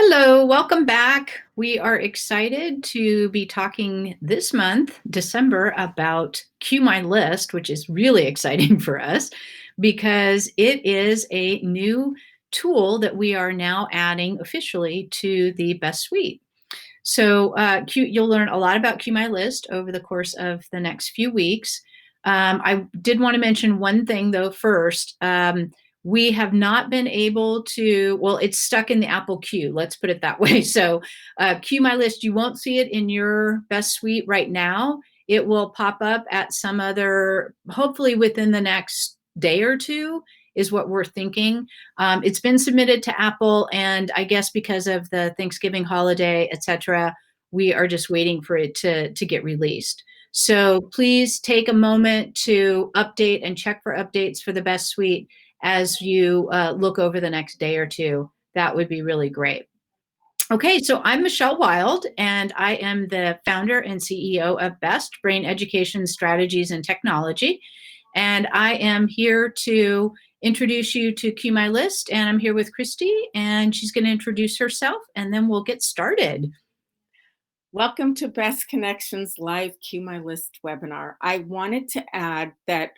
Hello, welcome back. We are excited to be talking this month, December, about CueMyList, which is really exciting for us because it is a new tool that we are now adding officially to the Best Suite. So you'll learn a lot about CueMyList over the course of the next few weeks. I did want to mention one thing though first. We have not been able to, well, it's stuck in the Apple queue, let's put it that way. So CueMyList, you won't see it in your Best Suite right now. It will pop up at some other, hopefully within the next day or two is what we're thinking. It's been submitted to Apple, and I guess because of the Thanksgiving holiday, etc., we are just waiting for it to get released. So please take a moment to update and check for updates for the Best Suite as you look over the next day or two. That would be really great. Okay, so I'm Michelle Wild, and I am the founder and CEO of Best Brain Education Strategies and Technology. And I am here to introduce you to CueMyList, and I'm here with Christy, and she's going to introduce herself, and then we'll get started. Welcome to Best Connections Live CueMyList webinar. I wanted to add that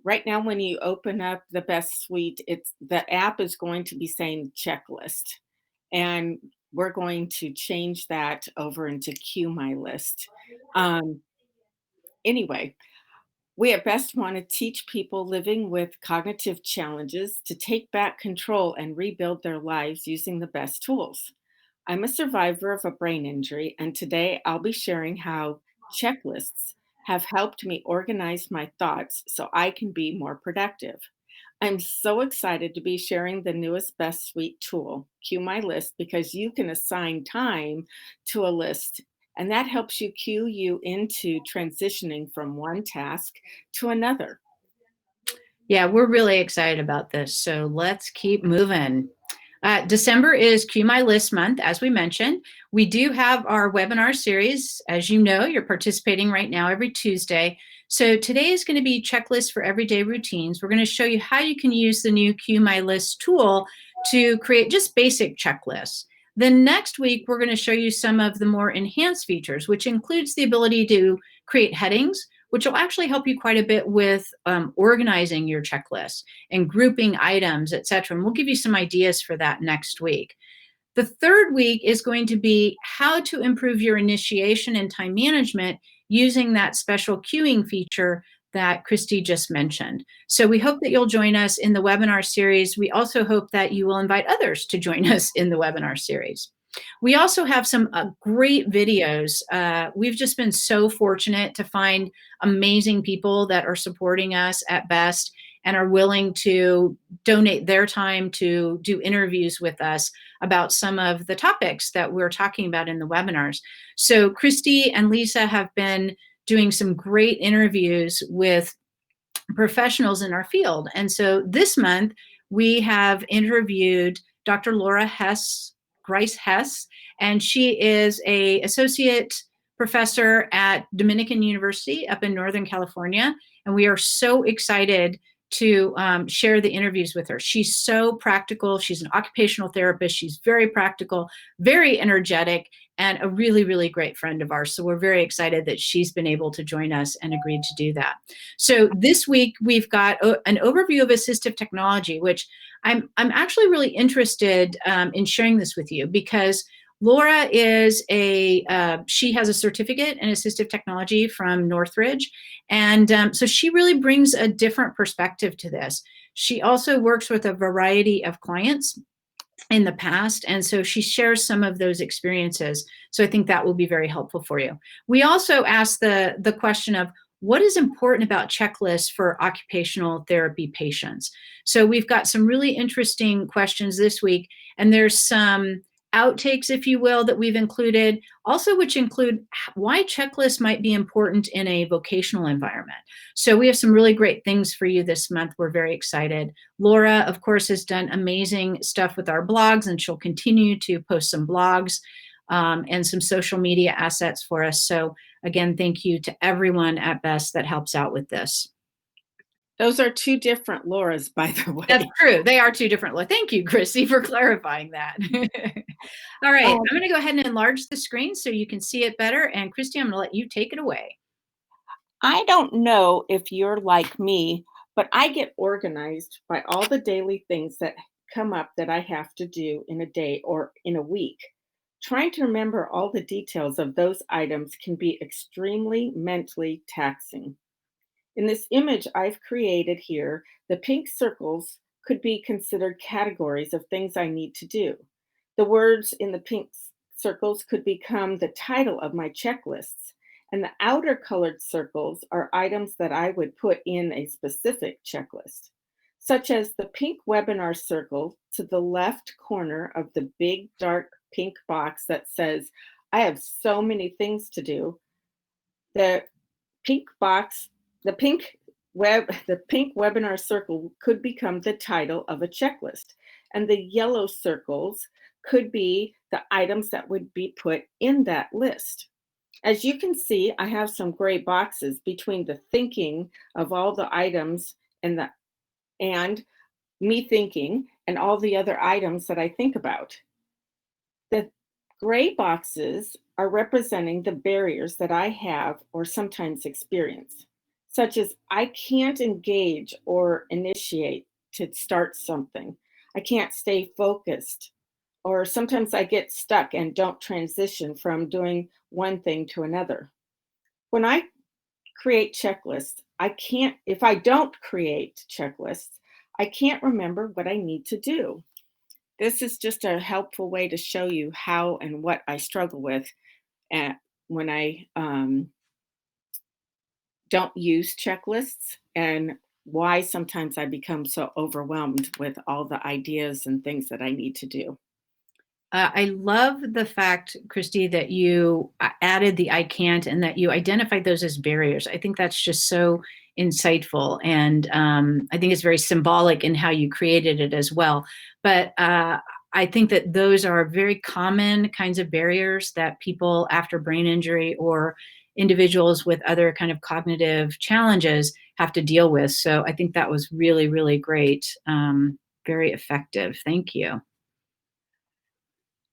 right now when you open up the Best Suite, the app is going to be saying checklist, and we're going to change that over into CueMyList. Anyway, we at Best want to teach people living with cognitive challenges to take back control and rebuild their lives using the best tools. I'm a survivor of a brain injury, and today I'll be sharing how checklists have helped me organize my thoughts so I can be more productive. I'm so excited to be sharing the newest Best Suite tool, CueMyList, because you can assign time to a list, and that helps you cue you into transitioning from one task to another. Yeah, we're really excited about this. So let's keep moving. December is CueMyList Month, as we mentioned. We do have our webinar series. As you know, you're participating right now every Tuesday. So today is going to be checklists for everyday routines. We're going to show you how you can use the new CueMyList tool to create just basic checklists. Then next week, we're going to show you some of the more enhanced features, which includes the ability to create headings, which will actually help you quite a bit with organizing your checklist and grouping items, etc. And we'll give you some ideas for that next week. The third week is going to be how to improve your initiation and time management using that special queuing feature that Christy just mentioned. So we hope that you'll join us in the webinar series. We also hope that you will invite others to join us in the webinar series. We also have some great videos. We've just been so fortunate to find amazing people that are supporting us at Best and are willing to donate their time to do interviews with us about some of the topics that we're talking about in the webinars. So Christy and Lisa have been doing some great interviews with professionals in our field. And so this month, we have interviewed Dr. Laura Grice Hess, and she is an associate professor at Dominican University up in Northern California. And we are so excited to share the interviews with her. She's so practical. She's an occupational therapist. She's very practical, very energetic, and a really, really great friend of ours. So we're very excited that she's been able to join us and agreed to do that. So this week, we've got an overview of assistive technology, which I'm actually really interested in sharing this with you because Laura is she has a certificate in assistive technology from Northridge. And so she really brings a different perspective to this. She also works with a variety of clients in the past, and so she shares some of those experiences. So I think that will be very helpful for you. We also asked the question of what is important about checklists for occupational therapy patients. So we've got some really interesting questions this week, and there's some outtakes, if you will, that we've included, also which include why checklists might be important in a vocational environment. So we have some really great things for you this month. We're very excited. Laura, of course, has done amazing stuff with our blogs, and she'll continue to post some blogs and some social media assets for us. So again, thank you to everyone at Best that helps out with this. Those are two different Lauras, by the That's way. true. They are two different. Thank you, Chrissy, for clarifying that. All right, Um, I'm going to go ahead and enlarge the screen so you can see it better. And Christy, I'm going to let you take it away. I don't know if you're like me, but I get organized by all the daily things that come up that I have to do in a day or in a week. Trying to remember all the details of those items can be extremely mentally taxing. In this image I've created here, the pink circles could be considered categories of things I need to do. The words in the pink circles could become the title of my checklists, and the outer colored circles are items that I would put in a specific checklist, such as the pink webinar circle to the left corner of the big dark pink box that says, I have so many things to do. The pink box, the pink webinar circle could become the title of a checklist, and the yellow circles could be the items that would be put in that list. As you can see, I have some gray boxes between the thinking of all the items and me thinking and all the other items that I think about. The gray boxes are representing the barriers that I have or sometimes experience, such as I can't engage or initiate to start something. I can't stay focused, or sometimes I get stuck and don't transition from doing one thing to another. When I create checklists, if I don't create checklists, I can't remember what I need to do. This is just a helpful way to show you how and what I struggle with at, when I don't use checklists, and why sometimes I become so overwhelmed with all the ideas and things that I need to do. I love the fact, Christy, that you added the I can't and that you identified those as barriers. I think that's just so insightful. And I think it's very symbolic in how you created it as well. But I think that those are very common kinds of barriers that people after brain injury or individuals with other kind of cognitive challenges have to deal with. So I think that was really, really great. Very effective. Thank you.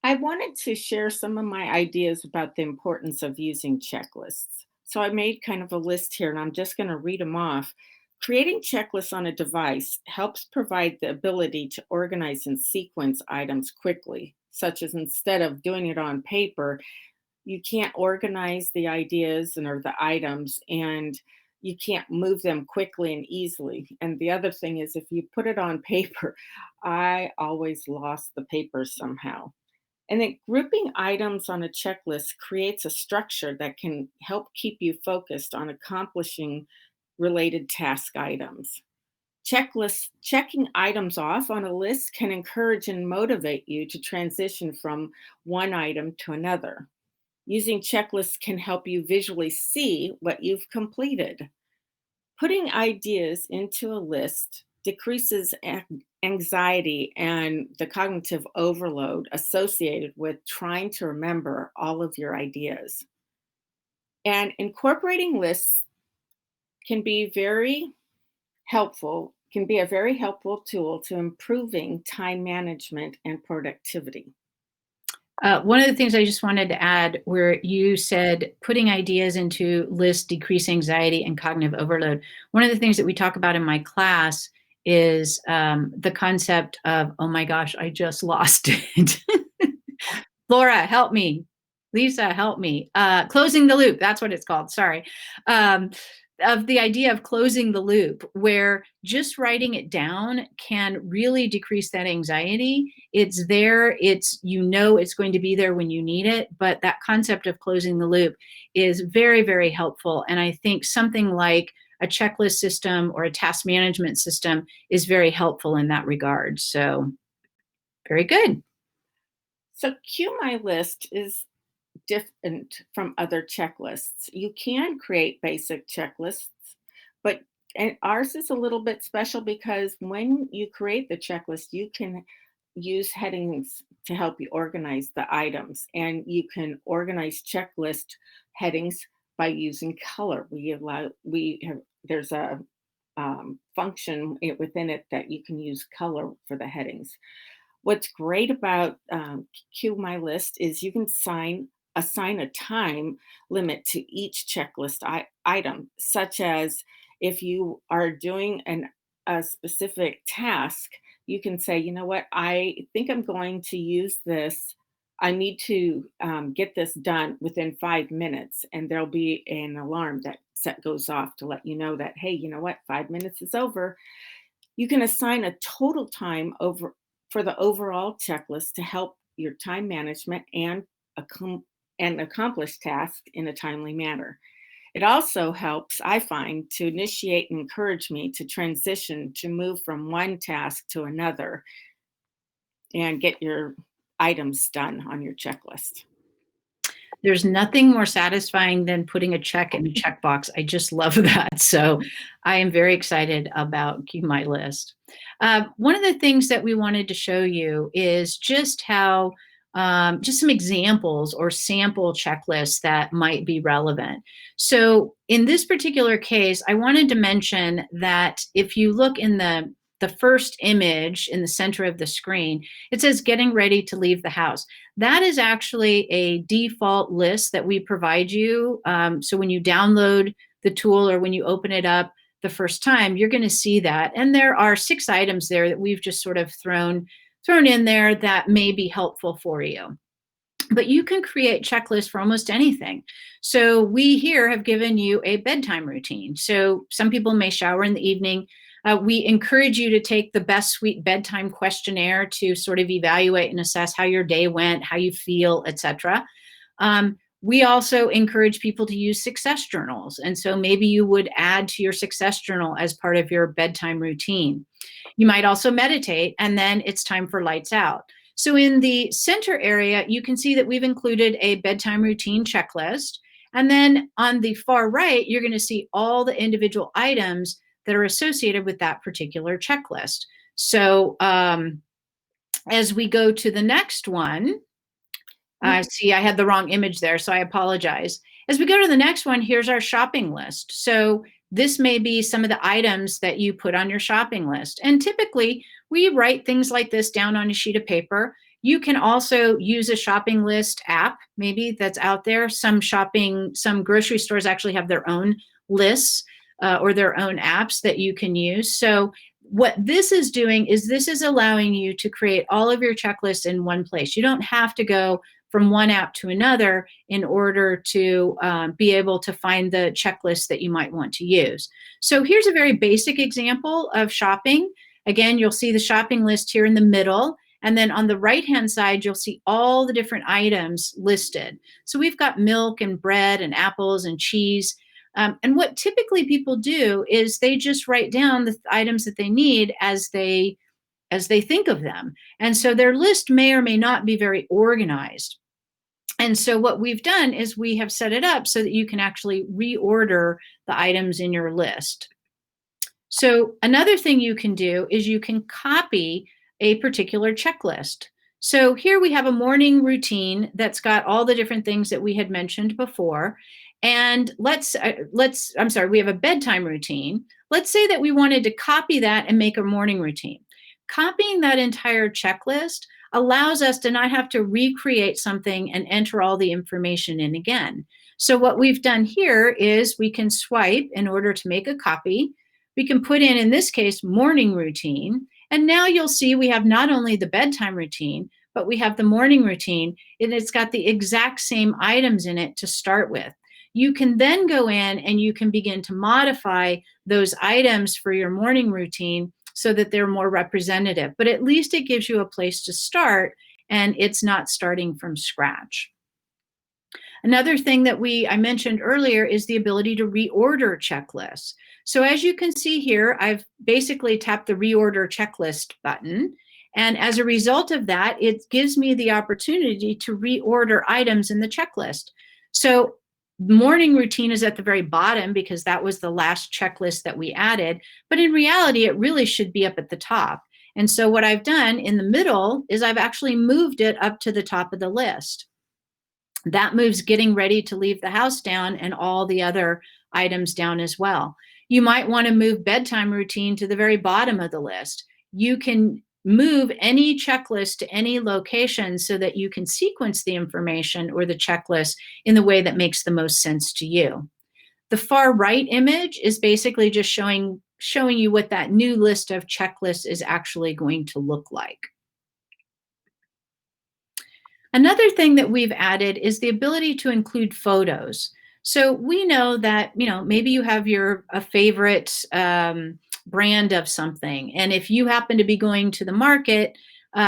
I wanted to share some of my ideas about the importance of using checklists. So I made kind of a list here and I'm just going to read them off. Creating checklists on a device helps provide the ability to organize and sequence items quickly, such as instead of doing it on paper, you can't organize the ideas or the items, and you can't move them quickly and easily. And the other thing is, if you put it on paper, I always lost the papers somehow. And then grouping items on a checklist creates a structure that can help keep you focused on accomplishing related task items. Checking items off on a list can encourage and motivate you to transition from one item to another. Using checklists can help you visually see what you've completed. Putting ideas into a list decreases anxiety and the cognitive overload associated with trying to remember all of your ideas. And incorporating lists can be can be a very helpful tool to improving time management and productivity. One of the things I just wanted to add, where you said putting ideas into lists decrease anxiety and cognitive overload. One of the things that we talk about in my class is the concept of, oh my gosh, I just lost it. Laura, help me. Lisa, help me. Closing the loop. That's what it's called. Sorry. Um, of the idea of closing the loop, where just writing it down can really decrease that anxiety. It's there, it's going to be there when you need it, but that concept of closing the loop is very, very helpful. And I think something like a checklist system or a task management system is very helpful in that regard. So, very good. So, CueMyList is different from other checklists. You can create basic checklists, but and ours is a little bit special because when you create the checklist, you can use headings to help you organize the items, and you can organize checklist headings by using color. We have there's a function within it that you can use color for the headings. What's great about CueMyList is you can assign a time limit to each checklist item, such as if you are doing a specific task, you can say, you know what, I think I'm going to use this. I need to get this done within 5 minutes, and there'll be an alarm that goes off to let you know that, hey, you know what, 5 minutes is over. You can assign a total time over for the overall checklist to help your time management and accomplish tasks in a timely manner. It also helps, I find, to initiate and encourage me to transition to move from one task to another and get your items done on your checklist. There's nothing more satisfying than putting a check in a checkbox. I just love that. So I am very excited about CueMyList. One of the things that we wanted to show you is just how, just some examples or sample checklists that might be relevant. So in this particular case, I wanted to mention that if you look in the first image in the center of the screen, it says getting ready to leave the house. That is actually a default list that we provide you. So when you download the tool or when you open it up the first time, you're going to see that. And there are 6 items there that we've just sort of thrown in there that may be helpful for you. But you can create checklists for almost anything. So we here have given you a bedtime routine. So some people may shower in the evening. We encourage you to take the Best Sweet Bedtime questionnaire to sort of evaluate and assess how your day went, how you feel, etc. We also encourage people to use success journals. And so maybe you would add to your success journal as part of your bedtime routine. You might also meditate, and then it's time for lights out. So in the center area, you can see that we've included a bedtime routine checklist. And then on the far right, you're going to see all the individual items that are associated with that particular checklist. So as we go to the next one, see, I had the wrong image there, so I apologize. As we go to the next one, here's our shopping list. So this may be some of the items that you put on your shopping list. And typically, we write things like this down on a sheet of paper. You can also use a shopping list app, maybe that's out there. Some grocery stores actually have their own lists or their own apps that you can use. So what this is doing is this is allowing you to create all of your checklists in one place. You don't have to go from one app to another in order to be able to find the checklist that you might want to use. So here's a very basic example of shopping. Again, you'll see the shopping list here in the middle. And then on the right-hand side, you'll see all the different items listed. So we've got milk and bread and apples and cheese. And what typically people do is they just write down the items that they need as they think of them. And so their list may or may not be very organized. And so what we've done is we have set it up so that you can actually reorder the items in your list. So another thing you can do is you can copy a particular checklist. So here we have a morning routine that's got all the different things that we had mentioned before. And we have a bedtime routine. Let's say that we wanted to copy that and make a morning routine. Copying that entire checklist allows us to not have to recreate something and enter all the information in again. So what we've done here is we can swipe in order to make a copy. We can put in this case, morning routine. And now you'll see we have not only the bedtime routine, but we have the morning routine, and it's got the exact same items in it to start with. You can then go in and you can begin to modify those items for your morning routine so that they're more representative. But at least it gives you a place to start, and it's not starting from scratch. Another thing that I mentioned earlier is the ability to reorder checklists. So as you can see here, I've basically tapped the reorder checklist button. And as a result of that, it gives me the opportunity to reorder items in the checklist. So morning routine is at the very bottom because that was the last checklist that we added. But in reality, it really should be up at the top. And so what I've done in the middle is I've actually moved it up to the top of the list. That moves getting ready to leave the house down and all the other items down as well. You might want to move bedtime routine to the very bottom of the list. You can move any checklist to any location so that you can sequence the information or the checklist in the way that makes the most sense to you. The far right image is basically just showing you what that new list of checklists is actually going to look like. Another thing that we've added is the ability to include photos. So we know that, maybe you have a favorite brand of something. And if you happen to be going to the market,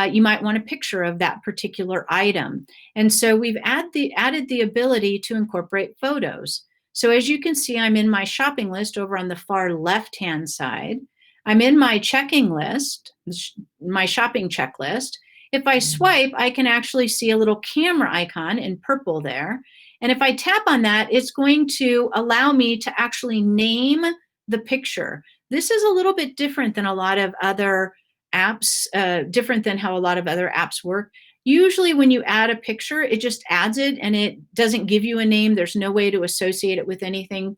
you might want a picture of that particular item. And so we've added the ability to incorporate photos. So as you can see, I'm in my shopping list over on the far left-hand side. I'm in my checking list, my shopping checklist. If I swipe, I can actually see a little camera icon in purple there. And if I tap on that, it's going to allow me to actually name the picture. This is a little bit different than a lot of other apps, different than how a lot of other apps work. Usually when you add a picture, it just adds it and it doesn't give you a name. There's no way to associate it with anything.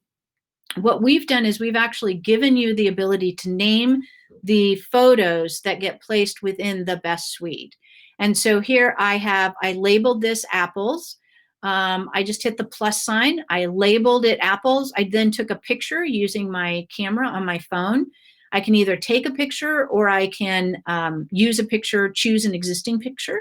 What we've done is we've actually given you the ability to name the photos that get placed within the best suite. And so here I labeled this apples. I just hit the plus sign. I labeled it apples. I then took a picture using my camera on my phone. I can either take a picture or I can use a picture, choose an existing picture.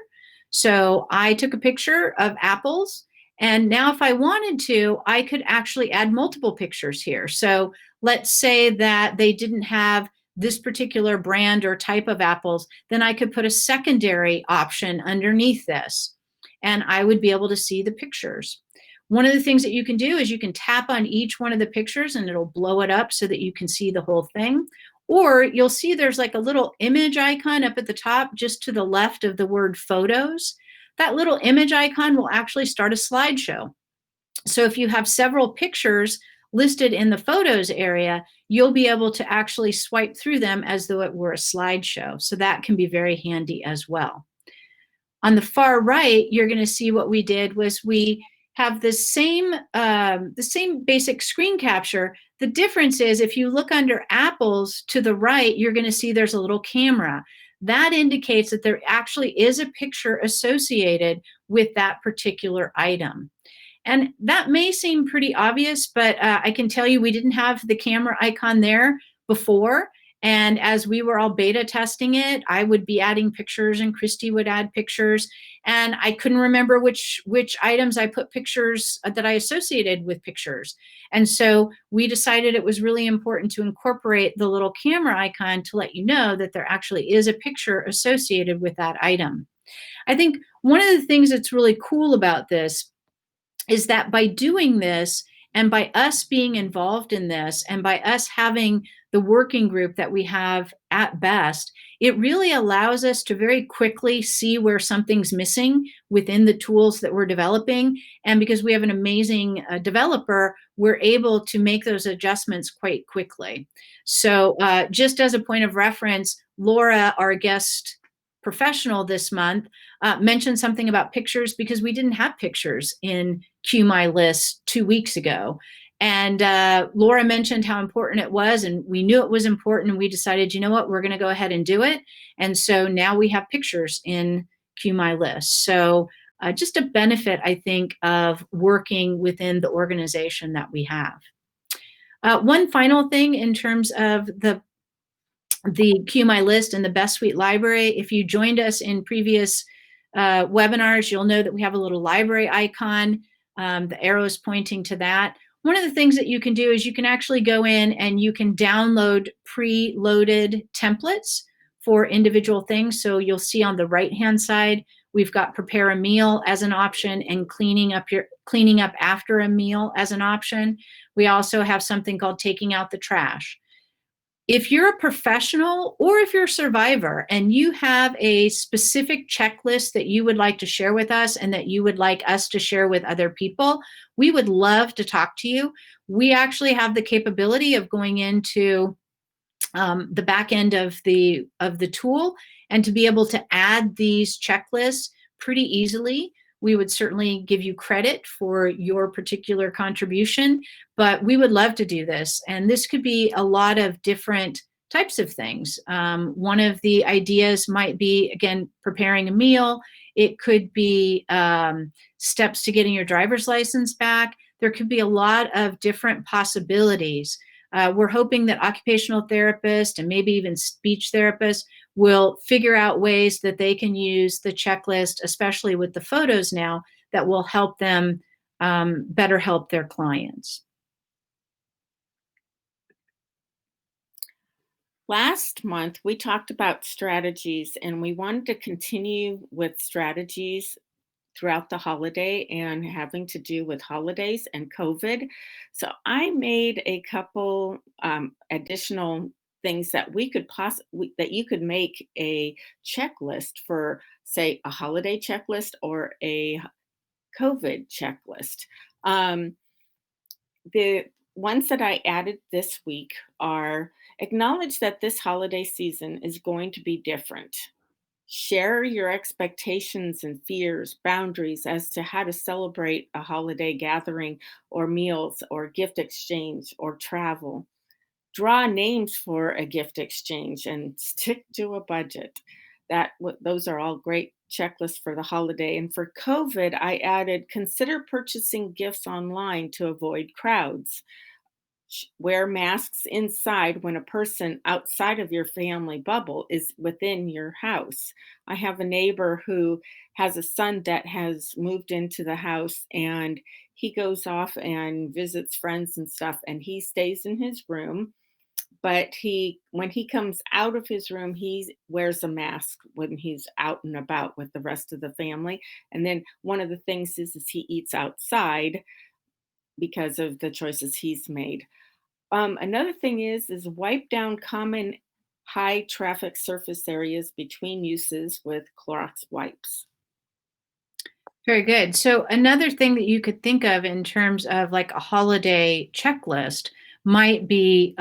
So I took a picture of apples. And now if I wanted to, I could actually add multiple pictures here. So let's say that they didn't have this particular brand or type of apples, then I could put a secondary option underneath this, and I would be able to see the pictures. One of the things that you can do is you can tap on each one of the pictures and it'll blow it up so that you can see the whole thing. Or you'll see there's like a little image icon up at the top just to the left of the word photos. That little image icon will actually start a slideshow. So if you have several pictures listed in the photos area, you'll be able to actually swipe through them as though it were a slideshow. So that can be very handy as well. On the far right, you're going to see what we did was we have the same basic screen capture. The difference is if you look under apples to the right, you're going to see there's a little camera. That indicates that there actually is a picture associated with that particular item. And that may seem pretty obvious, but I can tell you we didn't have the camera icon there before. And as we were all beta testing it, I would be adding pictures and Christy would add pictures. And I couldn't remember which items I put pictures that I associated with pictures. And so we decided it was really important to incorporate the little camera icon to let you know that there actually is a picture associated with that item. I think one of the things that's really cool about this is that by doing this and by us being involved in this and by us having the working group that we have at BEST, it really allows us to very quickly see where something's missing within the tools that we're developing. And because we have an amazing developer, we're able to make those adjustments quite quickly. So just as a point of reference, Laura, our guest professional this month, mentioned something about pictures because we didn't have pictures in CueMyList 2 weeks ago. And Laura mentioned how important it was, and we knew it was important, and we decided, you know what, we're going to go ahead and do it. And so now we have pictures in CueMyList. So just a benefit, I think, of working within the organization that we have. One final thing in terms of the CueMyList and the Best Suite library. If you joined us in previous webinars, you'll know that we have a little library icon. The arrow is pointing to that. One of the things that you can do is you can actually go in and you can download pre-loaded templates for individual things. So you'll see on the right-hand side, we've got prepare a meal as an option and cleaning up after a meal as an option. We also have something called taking out the trash. If you're a professional or if you're a survivor and you have a specific checklist that you would like to share with us and that you would like us to share with other people, we would love to talk to you. We actually have the capability of going into the back end of the tool and to be able to add these checklists pretty easily. we would certainly give you credit for your particular contribution, but we would love to do this. And this could be a lot of different types of things. One of the ideas might be, again, preparing a meal. It could be steps to getting your driver's license back. There could be a lot of different possibilities. We're hoping that occupational therapists and maybe even speech therapists will figure out ways that they can use the checklist, especially with the photos now, that will help them better help their clients. Last month, we talked about strategies, and we wanted to continue with strategies throughout the holiday and having to do with holidays and COVID. So I made a couple additional things that we could possibly that you could make a checklist for, say, a holiday checklist or a COVID checklist. Um, the ones that I added this week are: acknowledge that this holiday season is going to be different. Share your expectations and fears, boundaries as to how to celebrate a holiday gathering or meals or gift exchange or travel. Draw names for a gift exchange and stick to a budget. Those are all great checklists for the holiday. And for COVID, I added: consider purchasing gifts online to avoid crowds. Wear masks inside when a person outside of your family bubble is within your house. I have a neighbor who has a son that has moved into the house, and he goes off and visits friends and stuff, and he stays in his room. But when he comes out of his room, he wears a mask when he's out and about with the rest of the family. And then one of the things is he eats outside because of the choices he's made. Another thing is wipe down common high traffic surface areas between uses with Clorox wipes. Very good. So another thing that you could think of in terms of like a holiday checklist might be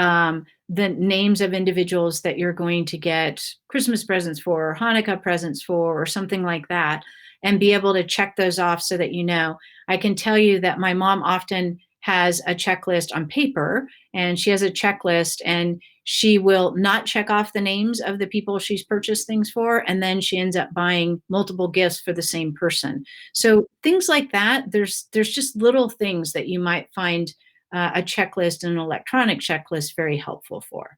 the names of individuals that you're going to get Christmas presents for, or Hanukkah presents for, or something like that, and be able to check those off so that you know. I can tell you that my mom often has a checklist on paper, and she has a checklist, and she will not check off the names of the people she's purchased things for, and then she ends up buying multiple gifts for the same person. So things like that, there's just little things that you might find a checklist and an electronic checklist very helpful for.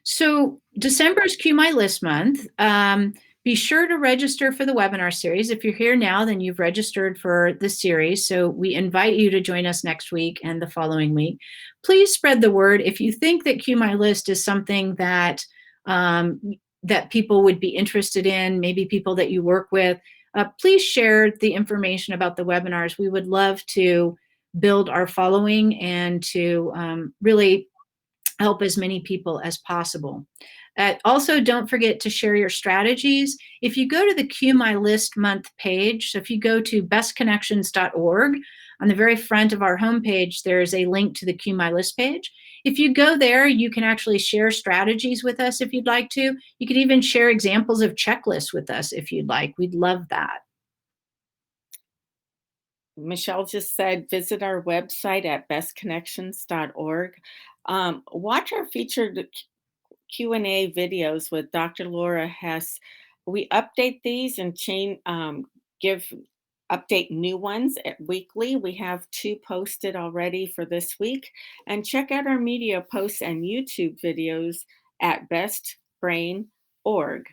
So December is CueMyList month. Be sure to register for the webinar series. If you're here now, then you've registered for the series. So we invite you to join us next week and the following week. Please spread the word. If you think that CueMyList is something that that people would be interested in, maybe people that you work with, please share the information about the webinars. We would love to build our following and to really help as many people as possible. Also, don't forget to share your strategies. If you go to the CueMyList Month page, so if you go to bestconnections.org, on the very front of our homepage, there's a link to the CueMyList page. If you go there, you can actually share strategies with us if you'd like to. You could even share examples of checklists with us if you'd like. We'd love that. Michelle just said, visit our website at bestconnections.org. Watch our featured Q&A videos with Dr. Laura Hess. We update these and update new ones weekly. We have 2 posted already for this week. And check out our media posts and YouTube videos at bestbrain.org.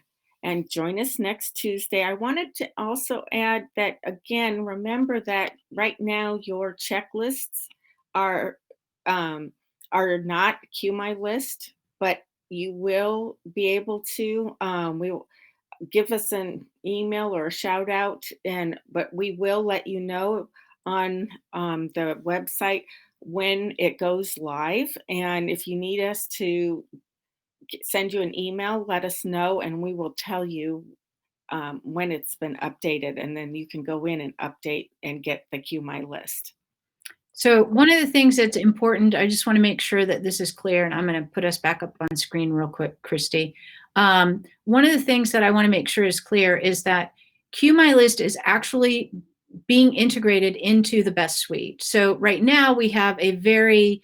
And join us next Tuesday. I wanted to also add that, again, remember that right now your checklists are not CueMyList, but you will be able to give us an email or a shout out, but we will let you know on the website when it goes live. And if you need us to send you an email, let us know, and we will tell you when it's been updated, and then you can go in and update and get the CueMyList. So one of the things that's important, I just want to make sure that this is clear, and I'm going to put us back up on screen real quick, Christy. One of the things that I want to make sure is clear is that CueMyList is actually being integrated into the Best Suite. So right now we have a very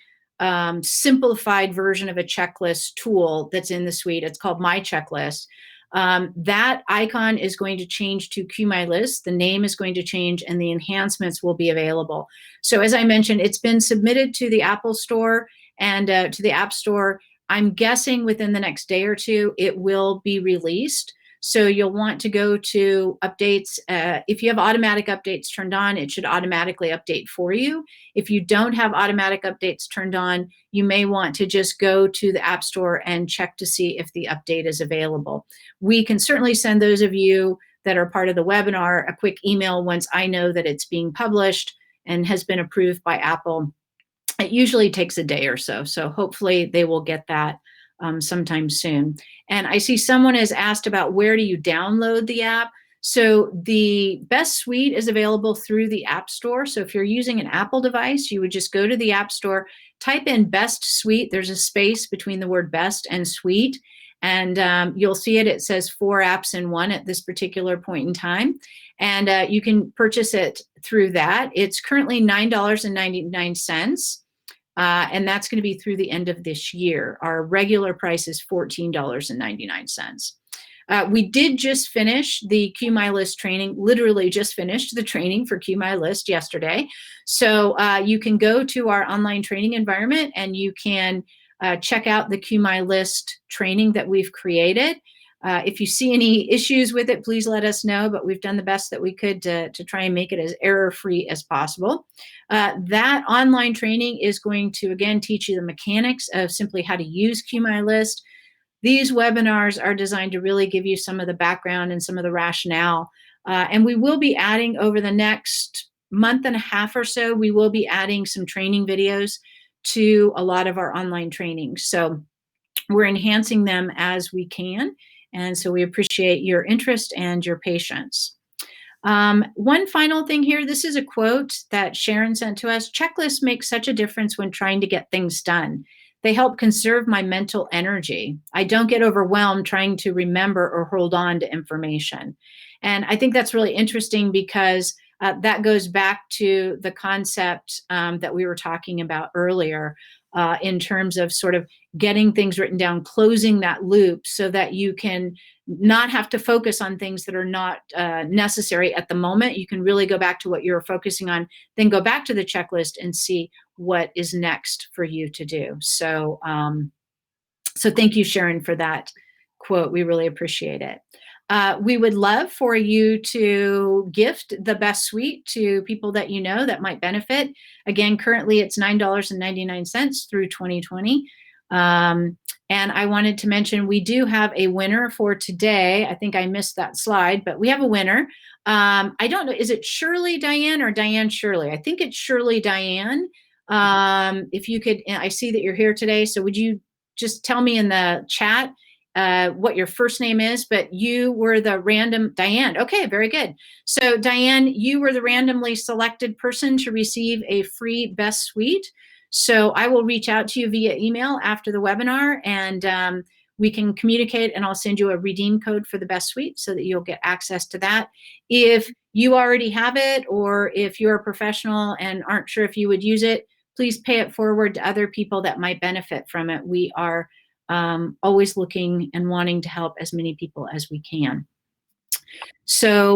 simplified version of a checklist tool that's in the suite. It's called My Checklist. That icon is going to change to CueMyList. The name is going to change and the enhancements will be available. So as I mentioned, it's been submitted to the Apple Store and to the App Store. I'm guessing within the next day or two, it will be released. So you'll want to go to updates. If you have automatic updates turned on, it should automatically update for you. If you don't have automatic updates turned on, you may want to just go to the App Store and check to see if the update is available. We can certainly send those of you that are part of the webinar a quick email once I know that it's being published and has been approved by Apple. It usually takes a day or so, so hopefully they will get that sometime soon. And I see someone has asked about where do you download the app. So the Best Suite is available through the App Store. So if you're using an Apple device, you would just go to the App Store, type in Best Suite. There's a space between the word best and suite. And you'll see it. It says 4 apps in one at this particular point in time. And you can purchase it through that. It's currently $9.99. And that's going to be through the end of this year. Our regular price is $14.99. We did just finish the CueMyList training, literally just finished the training for CueMyList yesterday. So you can go to our online training environment and you can check out the CueMyList training that we've created. If you see any issues with it, please let us know, but we've done the best that we could to try and make it as error-free as possible. That online training is going to, again, teach you the mechanics of simply how to use CueMyList. These webinars are designed to really give you some of the background and some of the rationale. And we will be adding over the next month and a half or so, we will be adding some training videos to a lot of our online trainings. So we're enhancing them as we can. And so we appreciate your interest and your patience. One final thing here, this is a quote that Sharon sent to us. Checklists make such a difference when trying to get things done. They help conserve my mental energy. I don't get overwhelmed trying to remember or hold on to information. And I think that's really interesting because that goes back to the concept that we were talking about earlier in terms of sort of getting things written down, closing that loop so that you can not have to focus on things that are not necessary at the moment. You can really go back to what you're focusing on, then go back to the checklist and see what is next for you to do. So, so thank you, Sharon, for that quote. We really appreciate it. We would love for you to gift the Best Suite to people that you know that might benefit. Again, currently it's $9.99 through 2020. And I wanted to mention we do have a winner for today. I think I missed that slide, but we have a winner. I don't know, is it Shirley Diane or Diane Shirley? I think it's Shirley Diane. If you could, I see that you're here today, so would you just tell me in the chat what your first name is, but you were the random, Diane. Okay, very good. So Diane, you were the randomly selected person to receive a free Best Suite. So I will reach out to you via email after the webinar and we can communicate and I'll send you a redeem code for the Best Suite so that you'll get access to that. If you already have it or if you're a professional and aren't sure if you would use it, please pay it forward to other people that might benefit from it. We are always looking and wanting to help as many people as we can. So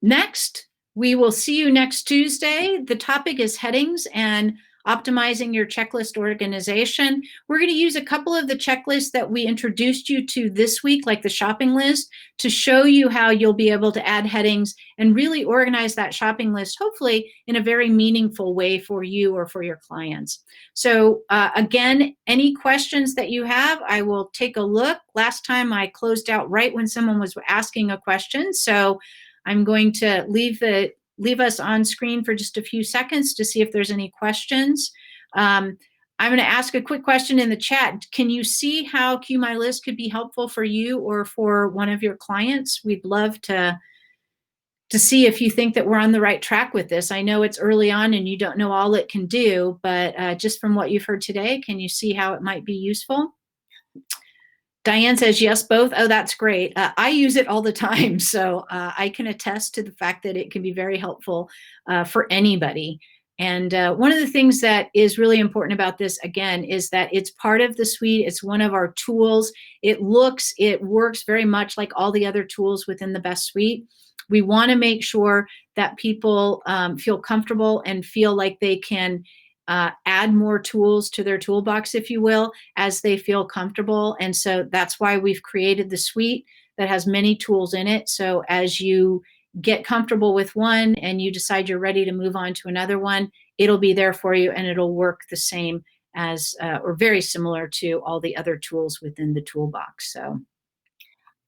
next, we will see you next Tuesday. The topic is headings and optimizing your checklist organization. We're going to use a couple of the checklists that we introduced you to this week, like the shopping list, to show you how you'll be able to add headings and really organize that shopping list, hopefully in a very meaningful way for you or for your clients. So again, any questions that you have, I will take a look. Last time I closed out right when someone was asking a question. So I'm going to leave us on screen for just a few seconds to see if there's any questions. I'm going to ask a quick question in the chat. Can you see how CueMyList could be helpful for you or for one of your clients? We'd love to see if you think that we're on the right track with this. I know it's early on and you don't know all it can do, but just from what you've heard today, can you see how it might be useful? Diane says, yes, both. Oh, that's great. I use it all the time. So I can attest to the fact that it can be very helpful for anybody. And one of the things that is really important about this, again, is that it's part of the suite. It's one of our tools. It works very much like all the other tools within the Best Suite. We want to make sure that people feel comfortable and feel like they can add more tools to their toolbox, if you will, as they feel comfortable. And so that's why we've created the suite that has many tools in it. So as you get comfortable with one and you decide you're ready to move on to another one, it'll be there for you and it'll work the same as or very similar to all the other tools within the toolbox. So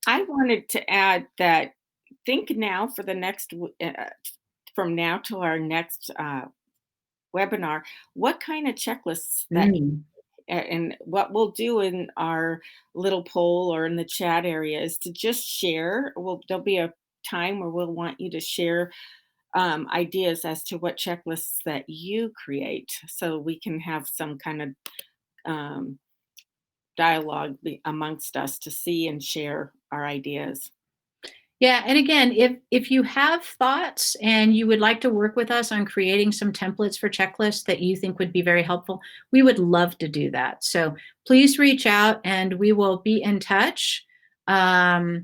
I wanted to add that think now for the next, from now till our next webinar, what kind of checklists that and what we'll do in our little poll or in the chat area is to just share. There'll be a time where we'll want you to share ideas as to what checklists that you create, so we can have some kind of um, dialogue amongst us to see and share our ideas. Yeah, and again, if you have thoughts and you would like to work with us on creating some templates for checklists that you think would be very helpful, we would love to do that. So please reach out and we will be in touch. Oh,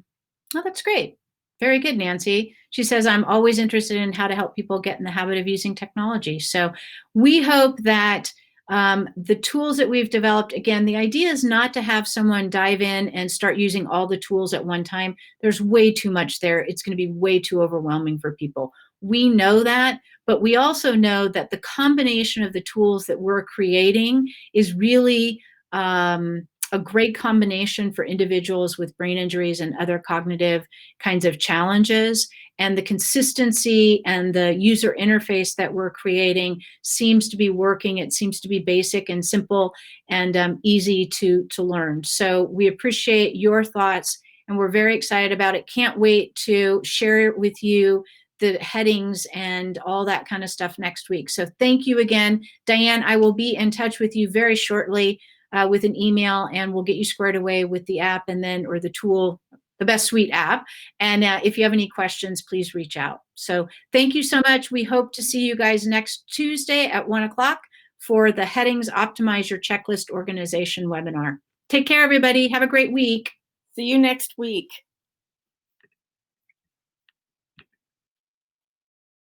that's great. Very good, Nancy. She says, I'm always interested in how to help people get in the habit of using technology. So we hope that the tools that we've developed, again, the idea is not to have someone dive in and start using all the tools at one time. There's way too much there. It's going to be way too overwhelming for people. We know that, but we also know that the combination of the tools that we're creating is really a great combination for individuals with brain injuries and other cognitive kinds of challenges. And the consistency and the user interface that we're creating seems to be working. It seems to be basic and simple and easy to learn. So we appreciate your thoughts and we're very excited about it. Can't wait to share it with you, the headings and all that kind of stuff next week. So thank you again. Diane, I will be in touch with you very shortly with an email and we'll get you squared away with the app and then, or the tool, the Best Suite app. And if you have any questions, please reach out. So thank you so much. We hope to see you guys next Tuesday at 1 o'clock for the Headings Optimize Your Checklist Organization webinar. Take care, everybody. Have a great week. See you next week.